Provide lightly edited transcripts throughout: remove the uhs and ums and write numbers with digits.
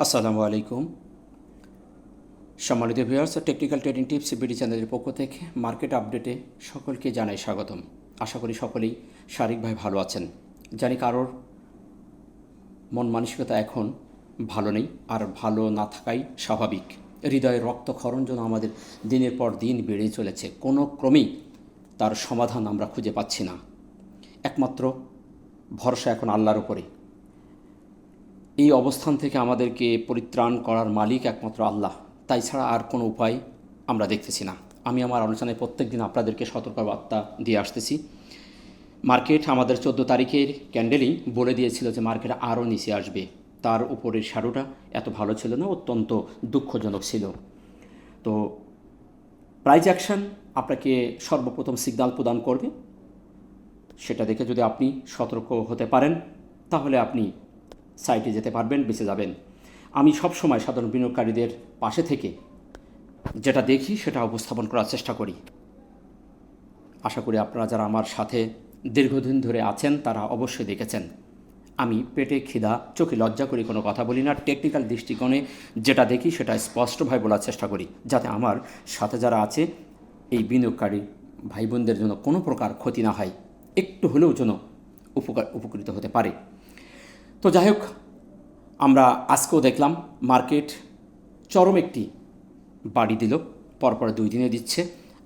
আসসালামু আলাইকুম। সম্মানিত viewers, technical trading tips BD চ্যানেলের পক্ষ থেকে মার্কেট আপডেটে সকলকে জানাই স্বাগতম। আশা করি সকলেই শারীরিকভাবে ভালো আছেন। জানি কারোর মন মানসিকতা এখন ভালো নেই, আর ভালো না থাকাই স্বাভাবিক। হৃদয়ের রক্তক্ষরণ যেন আমাদের দিনের পর দিন বেড়েই চলেছে। কোনো ক্রমেই তার সমাধান আমরা খুঁজে পাচ্ছি না। একমাত্র ভরসা এখন আল্লাহর উপরে। এই অবস্থান থেকে আমাদেরকে পরিত্রাণ করার মালিক একমাত্র আল্লাহ, তাই ছাড়া আর কোনো উপায় আমরা দেখতেছি না। আমি আমার আলোচনায় প্রত্যেক দিন আপনাদেরকে সতর্কবার্তা দিয়ে আসতেছি। মার্কেট আমাদের 14 তারিখের ক্যান্ডেলই বলে দিয়েছিল যে মার্কেট আরও নিচে আসবে। তার উপরের শ্যাডোটা এত ভালো ছিল না, অত্যন্ত দুঃখজনক ছিল। তো প্রাইস অ্যাকশন আপনাকে সর্বপ্রথম সিগন্যাল প্রদান করবে। সেটা দেখে যদি আপনি সতর্ক হতে পারেন তাহলে আপনি সাইটে যেতে পারবেন, বেঁচে যাবেন। আমি সবসময় সাধারণ বিনিয়োগকারীদের পাশে থেকে যেটা দেখি সেটা উপস্থাপন করার চেষ্টা করি। আশা করি আপনারা যারা আমার সাথে দীর্ঘদিন ধরে আছেন তারা অবশ্যই দেখেছেন আমি পেটে খিদা চোখে লজ্জা করি কোনো কথা বলি না। টেকনিক্যাল দৃষ্টিকোণে যেটা দেখি সেটা স্পষ্টভাবে বলার চেষ্টা করি, যাতে আমার সাথে যারা আছে এই বিনিয়োগকারী ভাই বোনদের জন্য কোনো প্রকার ক্ষতি না হয়, একটু হলেও যেন উপকৃত হতে পারে। তো যাই হোক, আমরা আজকেও দেখলাম মার্কেট চরম একটি বাড়ি দিল, পরপর 2 দিনে দিচ্ছে।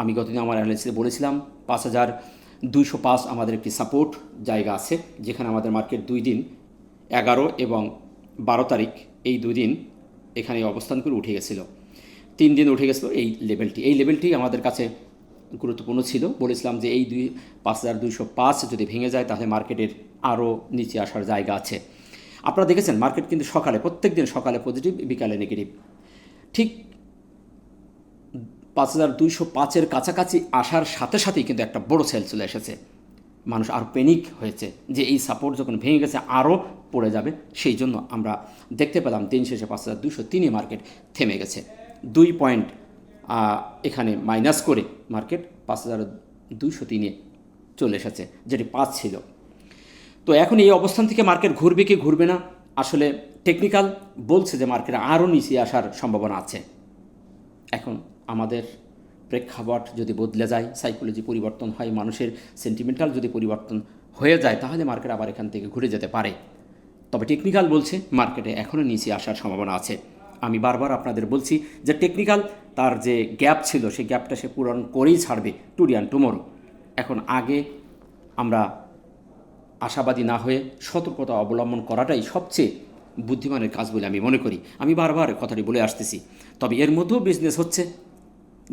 আমি গতদিন আমার অ্যানালিসিসে বলেছিলাম 5205 আমাদের একটি সাপোর্ট জায়গা আছে, যেখানে আমাদের মার্কেট 2 দিন 11 এবং 12 তারিখ এই 2 দিন এখানে অবস্থান করে উঠে গেছিলো। 3 দিন উঠে গেছিলো এই লেভেলটি আমাদের কাছে গুরুত্বপূর্ণ ছিল। বলেছিলাম যে এই 5205 যদি ভেঙে যায় তাহলে মার্কেটের আরও নিচে আসার জায়গা আছে। আপনারা দেখেছেন মার্কেট কিন্তু সকালে প্রত্যেক দিন সকালে পজিটিভ, বিকালে নেগেটিভ। ঠিক 5205-এর কাছাকাছি আসার সাথে সাথেই কিন্তু একটা বড় সেল চলে এসেছে। মানুষ আর প্যানিক হয়েছে যে এই সাপোর্ট যখন ভেঙে গেছে আরও পড়ে যাবে। সেই জন্য আমরা দেখতে পেলাম দিন শেষে 5203-এ মার্কেট থেমে গেছে। 2 পয়েন্ট এখানে মাইনাস করে মার্কেট 5203-এ চলে এসেছে, যেটি 5 ছিল। তো এখন এই অবস্থান থেকে মার্কেট ঘুরবে কি ঘুরবে না, আসলে টেকনিক্যাল বলছে যে মার্কেট আরও নিচে আসার সম্ভাবনা আছে। এখন আমাদের প্রেক্ষাপট যদি বদলে যায়, সাইকোলজি পরিবর্তন হয়, মানুষের সেন্টিমেন্টাল যদি পরিবর্তন হয়ে যায়, তাহলে মার্কেট আবার এখান থেকে ঘুরে যেতে পারে। তবে টেকনিক্যাল বলছে মার্কেটে এখনও নিচে আসার সম্ভাবনা আছে। আমি বারবার আপনাদের বলছি যে টেকনিক্যাল তার যে গ্যাপ ছিল সেই গ্যাপটা সে পূরণ করেই ছাড়বে টুডে অ্যান্ড টুমোরো। এখন আগে আমরা আশাবাদী না হয়ে সতর্কতা অবলম্বন করাটাই সবচেয়ে বুদ্ধিমানের কাজ বলে আমি মনে করি। আমি বারবার কথাটি বলে আসতেছি। তবে এর মধ্যেও বিজনেস হচ্ছে,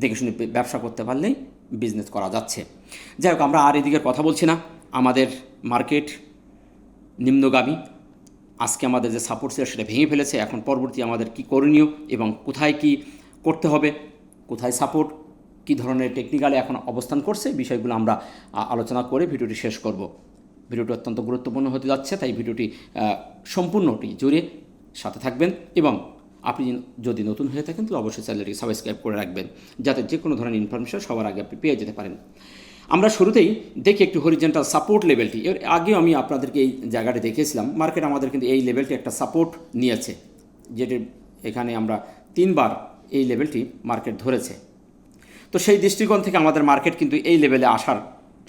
দেখে শুনে ব্যবসা করতে পারলেই বিজনেস করা যাচ্ছে। যাই হোক, আমরা আর এদিকের কথা বলছি না। আমাদের মার্কেট নিম্নগামী। আজকে আমাদের যে সাপোর্ট ছিল সেটা ভেঙে ফেলেছে। এখন পরবর্তী আমাদের কি করণীয় এবং কোথায় কি করতে হবে, কোথায় সাপোর্ট, কী ধরনের টেকনিক্যালে এখন অবস্থান করছে, বিষয়গুলো আমরা আলোচনা করে ভিডিওটি শেষ করব। ভিডিওটি অত্যন্ত গুরুত্বপূর্ণ হতে যাচ্ছে, তাই ভিডিওটি সম্পূর্ণটি জুড়ে সাথে থাকবেন। এবং আপনি যদি নতুন হয়ে থাকেন তাহলে অবশ্যই চ্যানেলটি সাবস্ক্রাইব করে রাখবেন, যাতে যে কোনো ধরনের ইনফরমেশন সবার আগে আপনি পেয়ে যেতে পারেন। আমরা শুরুতেই দেখি একটু হরিজেন্টাল সাপোর্ট লেভেলটি। এর আগেও আমি আপনাদেরকে এই জায়গাটি দেখিয়েছিলাম। মার্কেট আমাদের কিন্তু এই লেভেলটি একটা সাপোর্ট নিয়েছে, যেটি এখানে আমরা 3বার এই লেভেলটি মার্কেট ধরেছে। তো সেই দৃষ্টিকোণ থেকে আমাদের মার্কেট কিন্তু এই লেভেলে আসার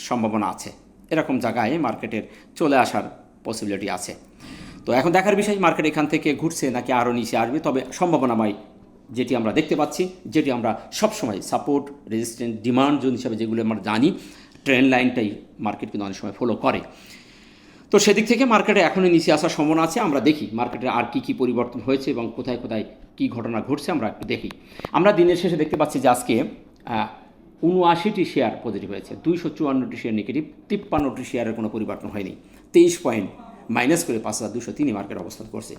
সম্ভাবনা আছে। এরকম জায়গায় মার্কেটের চলে আসার পসিবিলিটি আছে। তো এখন দেখার বিষয় মার্কেট এখান থেকে ঘুরছে নাকি আরও নিচে আসবে। তবে সম্ভাবনাময় যেটি আমরা দেখতে পাচ্ছি, যেটি আমরা সবসময় সাপোর্ট, রেজিস্ট্যান্স, ডিমান্ড জোন হিসাবে যেগুলো আমরা জানি, ট্রেন্ড লাইনটাই মার্কেট কিন্তু অনেক সময় ফলো করে। তো সেদিক থেকে মার্কেটে এখনও নিচে আসার সম্ভাবনা আছে। আমরা দেখি মার্কেটে আর কী পরিবর্তন হয়েছে এবং কোথায় কোথায় কী ঘটনা ঘটছে আমরা একটু দেখি। আমরা দিনের শেষে দেখতে পাচ্ছি যে আজকে 79টি শেয়ার পজিটিভ হয়েছে, 254টি শেয়ার নেগেটিভ, 53টি শেয়ারের কোনো পরিবর্তন হয়নি। 23 পয়েন্ট মাইনাস করে 5203 মার্কেট অবস্থান করছে।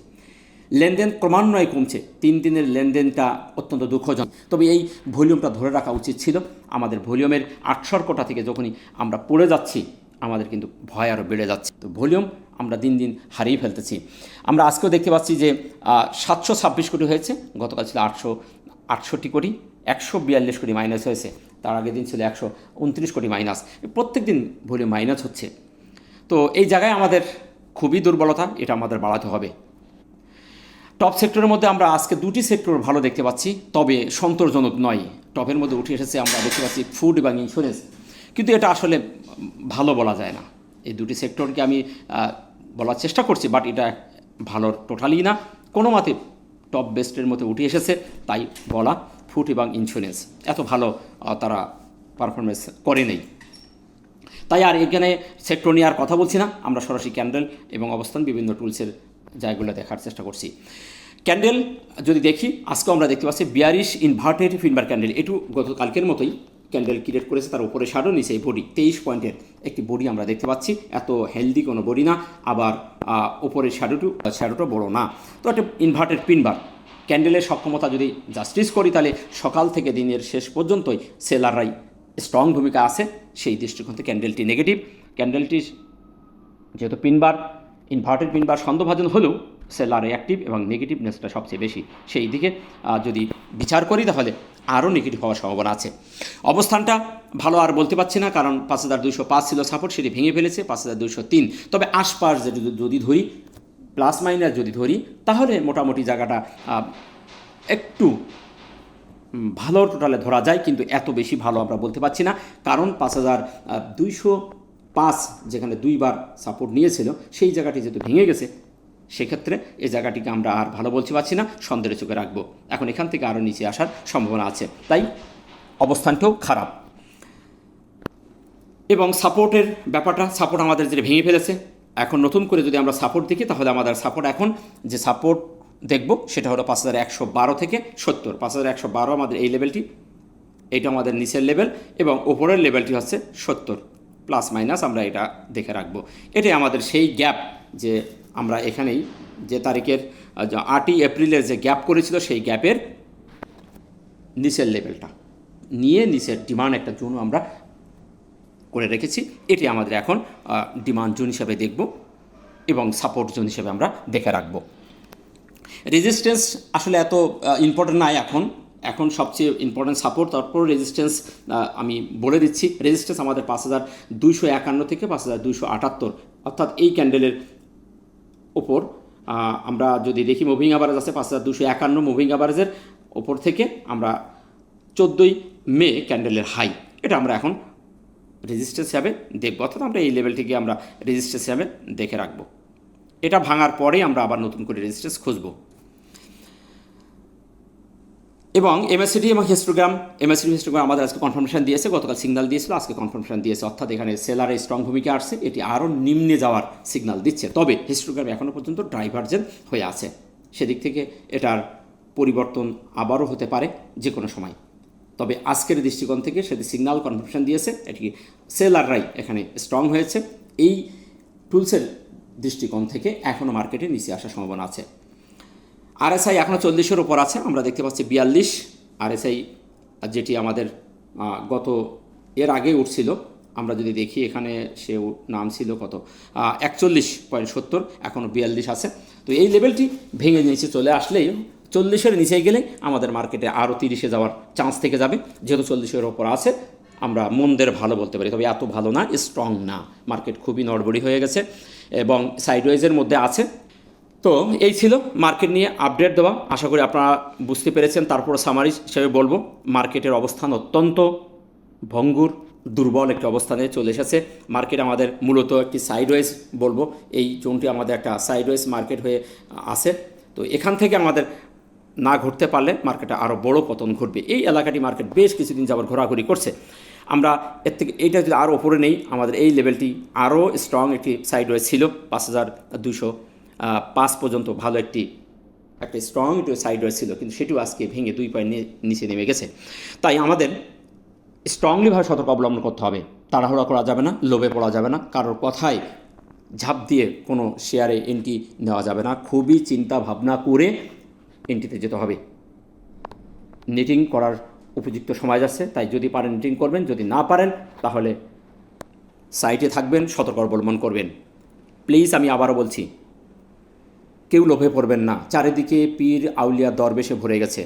লেনদেন ক্রমান্বয়ে কমছে। 3 দিনের লেনদেনটা অত্যন্ত দুঃখজনক। তবে এই ভলিউমটা ধরে রাখা উচিত ছিল। আমাদের ভলিউমের 800 কোটা থেকে যখনই আমরা পড়ে যাচ্ছি, আমাদের কিন্তু ভয় আরও বেড়ে যাচ্ছে। তো ভলিউম আমরা দিন দিন হারিয়ে ফেলতেছি। আমরা আজকেও দেখতে পাচ্ছি যে 726 কোটি হয়েছে, গতকাল ছিল 868 কোটি, 142 কোটি মাইনাস হয়েছে। তার আগের দিন ছিল 129 কোটি মাইনাস। প্রত্যেক দিন ভলিউম মাইনাস হচ্ছে। তো এই জায়গায় আমাদের খুবই দুর্বলতা, এটা আমাদের বাড়াতে হবে। টপ সেক্টরের মধ্যে আমরা আজকে দুটি সেক্টর ভালো দেখতে পাচ্ছি, তবে সন্তোষজনক নয়। টপের মধ্যে উঠে এসেছে আমরা দেখতে পাচ্ছি ফুড এবং ইন্স্যুরেন্স, কিন্তু এটা আসলে ভালো বলা যায় না। এই দুটি সেক্টরকে আমি বলার চেষ্টা করছি, বাট এটা ভালো টোটালি না, কোনো মতে টপ বেস্টের মধ্যে উঠে এসেছে, তাই বলা। ফুড এবং ইন্স্যুরেন্স এত ভালো তারা পারফরমেন্স করে নেই, তাই আর এখানে সেক্টর নিয়ে আর কথা বলছি না। আমরা সরাসরি ক্যান্ডেল এবং অবস্থান বিভিন্ন টুলসের জায়গাগুলো দেখার চেষ্টা করছি। ক্যান্ডেল যদি দেখি, আজকেও আমরা দেখতে পাচ্ছি বিয়ারিশ ইনভার্টেড ফিনবার ক্যান্ডেল। একটু গতকালকের মতোই ক্যান্ডেল ক্রিয়েট করেছে, তার উপরে শ্যাডো, নিচে বডি, 23 পয়েন্টের একটি বডি আমরা দেখতে পাচ্ছি। এত হেলদি কোনো বডি না, আবার উপরের শ্যাডোটা বড় না, তো একটা ইনভার্টেড ফিনবার ক্যান্ডেলের সক্ষমতা যদি জাস্টিস করি, তাহলে সকাল থেকে দিনের শেষ পর্যন্তই সেলাররাই স্ট্রং ভূমিকা আছে। সেই দৃষ্টিকোণ থেকে ক্যান্ডেলটি নেগেটিভ। ক্যান্ডেলটি যেহেতু পিনবার ইনভার্টেড পিনবার সন্দেহভাজন হলেও সেলারে অ্যাক্টিভ এবং নেগেটিভনেসটা সবচেয়ে বেশি, সেই দিকে যদি বিচার করি তাহলে আরও নেগেটিভ হওয়ার সম্ভাবনা আছে। অবস্থানটা ভালো আর বলতে পারছি না, কারণ 5205 ছিল সাপোর্ট, সেটি ভেঙে ফেলেছে 5203। তবে আশপাশ যদি ধরি, প্লাস মাইনাস যদি ধরি, তাহলে মোটামুটি জায়গাটা একটু ভালো টোটালে ধরা যায়, কিন্তু এত বেশি ভালো আমরা বলতে পারছি না, কারণ 5205 যেখানে দুইবার সাপোর্ট নিয়েছিল, সেই জায়গাটি যেহেতু ভেঙে গেছে, সেক্ষেত্রে এই জায়গাটিকে আমরা আর ভালো বলতে পারছি না, সন্দেহের চোখে রাখবো। এখন এখান থেকে আরও নিচে আসার সম্ভাবনা আছে, তাই অবস্থানটাও খারাপ। এবং সাপোর্টের ব্যাপারটা, সাপোর্ট আমাদের যেটা ভেঙে ফেলেছে, এখন নতুন করে যদি আমরা সাপোর্ট দেখি, তাহলে আমাদের সাপোর্ট এখন যে সাপোর্ট দেখব সেটা হলো 5112 থেকে 70। 5112 আমাদের এই লেভেলটি, এইটা আমাদের নিচের লেভেল, এবং ওপরের লেভেলটি হচ্ছে 70, প্লাস মাইনাস আমরা এটা দেখে রাখবো। এটাই আমাদের সেই গ্যাপ, যে আমরা এখানেই যে তারিখের 8ই এপ্রিলের যে গ্যাপ করেছিল, সেই গ্যাপের নিচের লেভেলটা নিয়ে নিচের ডিমান্ড একটা জোন আমরা করে রেখেছি। এটি আমাদের এখন ডিমান্ড জোন হিসাবে দেখব এবং সাপোর্ট জোন হিসেবে আমরা দেখে রাখবো। রেজিস্ট্যান্স আসলে এত ইম্পর্টেন্ট নয় এখন সবচেয়ে ইম্পর্টেন্ট সাপোর্ট, তারপর রেজিস্ট্যান্স আমি বলে দিচ্ছি। রেজিস্ট্যান্স আমাদের 5251 থেকে 5278, অর্থাৎ এই ক্যান্ডেলের ওপর আমরা যদি দেখি, মুভিং অ্যাভারেজ আছে 5251, মুভিং অ্যাভারেজের ওপর থেকে আমরা 14ই মে ক্যান্ডেলের হাই, এটা আমরা এখন রেজিস্ট্যান্স হিসাবে দেখব, অর্থাৎ আমরা এই লেভেলটিকে আমরা রেজিস্ট্যান্স হিসাবে দেখে রাখবো। এটা ভাঙার পরে আমরা আবার নতুন করে রেজিস্ট্যান্স খুঁজব। এবং এমএসিডি এবং হিস্টোগ্রাম আমাদের আজকে কনফার্মেশন দিয়েছে, গতকাল সিগন্যাল দিয়েছিল, আজকে কনফার্মেশন দিয়েছে, অর্থাৎ এখানে সেলারে স্ট্রং ভূমিকা আসছে, এটি আরও নিম্নে যাওয়ার সিগন্যাল দিচ্ছে। তবে হিস্টোগ্রাম এখনও পর্যন্ত ডাইভার্জেন্ট হয়ে আছে, সেদিক থেকে এটার পরিবর্তন আবারও হতে পারে যে কোনো সময়। তবে আজকের দৃষ্টিকোণ থেকে সেটি সিগন্যাল কনফার্মেশন দিয়েছে, এটি সেলাররাই এখানে স্ট্রং হয়েছে। এই টুলসের দৃষ্টিকোণ থেকে এখনও মার্কেটে নিচে আসার সম্ভাবনা আছে। আরএসআই এখনও 40-এর ওপর আছে, আমরা দেখতে পাচ্ছি 42 আরএসআই, যেটি আমাদের গত এর আগে উঠছিল। আমরা যদি দেখি এখানে সে নাম ছিল কত 41.70, এখনও 42 আছে। তো এই লেভেলটি ভেঙে নিচে চলে আসলেই 40-এর নিচে গেলে আমাদের মার্কেটে আরও 30-এ যাওয়ার চান্স থেকে যাবে। যেহেতু 40-এর ওপর আছে, আমরা মন্দের ভালো বলতে পারি, তবে এত ভালো না, স্ট্রং না, মার্কেট খুবই নড়বড়ি হয়ে গেছে এবং সাইডওয়েজের মধ্যে আছে। তো এই ছিল মার্কেট নিয়ে আপডেট দেওয়া, আশা করি আপনারা বুঝতে পেরেছেন। তারপর সামারি হিসেবে বলবো, মার্কেটের অবস্থান অত্যন্ত ভঙ্গুর, দুর্বল একটি অবস্থানে চলে এসেছে। মার্কেট আমাদের মূলত একটি সাইডওয়েজ বলবো, এই জোনটি আমাদের একটা সাইডওয়েজ মার্কেট হয়ে আছে। তো এখান থেকে আমাদের না ঘুরতে পারলে মার্কেটে আরও বড় পতন ঘটবে। এই এলাকাটি মার্কেট বেশ কিছুদিন যাবার ঘোরাঘুরি করছে, আমরা এর থেকে এইটা যদি আরও ওপরে নেই, আমাদের এই লেভেলটি আরও স্ট্রং একটি সাইডওয়েজ ছিল, 5205 পর্যন্ত ভালো একটি স্ট্রং একটু সাইডওয়েজ ছিল, কিন্তু সেটিও আজকে ভেঙে 2 পয়েন্ট নিচে নেমে গেছে। তাই আমাদের স্ট্রংলিভাবে সতর্ক অবলম্বন করতে হবে, তাড়াহুড়া করা যাবে না, লোভে পড়া যাবে না, কারোর কথায় ঝাঁপ দিয়ে কোনো শেয়ারে এন্ট্রি নেওয়া যাবে না, খুবই চিন্তা ভাবনা করে এন্ট্রিতে যেতে হবে। নেটিং করার উপযুক্ত সময় যাচ্ছে, তাই যদি পারেন নেটিং করবেন, যদি না পারেন তাহলে সাইটে থাকবেন, সতর্ক অবলম্বন করবেন। প্লিজ আমি আবারও বলছি, কেউ লোভে পড়বেন না, চারিদিকে পীর আউলিয়া দরবেশে ভরে গেছে,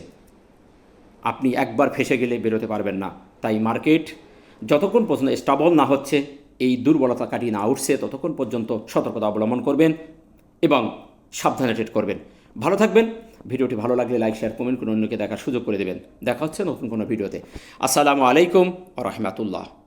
আপনি একবার ফেসে গেলে বেরোতে পারবেন না। তাই মার্কেট যতক্ষণ পর্যন্ত স্টেবল না হচ্ছে, এই দুর্বলতা কাটিয়ে না উঠছে, ততক্ষণ পর্যন্ত সতর্কতা অবলম্বন করবেন এবং সাবধানে ট্রেড করবেন। ভালো থাকবেন। ভিডিওটি ভালো লাগলে লাইক শেয়ার কমেন্ট করে অন্যকে দেখার সুযোগ করে দেবেন। দেখা হচ্ছে নতুন কোনো ভিডিওতে। আসসালামু আলাইকুম ওয়া রাহমাতুল্লাহ।